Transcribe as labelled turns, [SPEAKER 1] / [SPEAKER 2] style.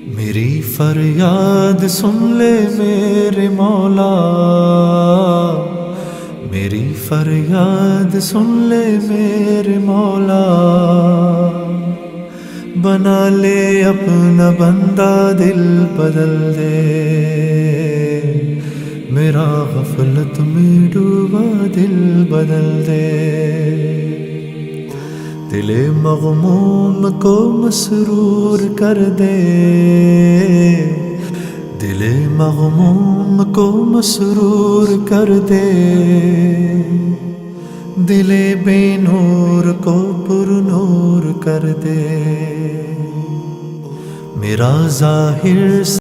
[SPEAKER 1] मेरी फरियाद सुन ले मेरे मौला, मेरी फरियाद सुन ले मेरे मौला। बना ले अपना बंदा, दिल बदल दे मेरा, गफलत में डूबा दिल बदल दे। दिले मग़मूम को मसरूर कर दे, दिले मग़मूम को मसरूर कर दे। दिले बेनूर को पुरनूर कर दे। मेरा ज़ाहिर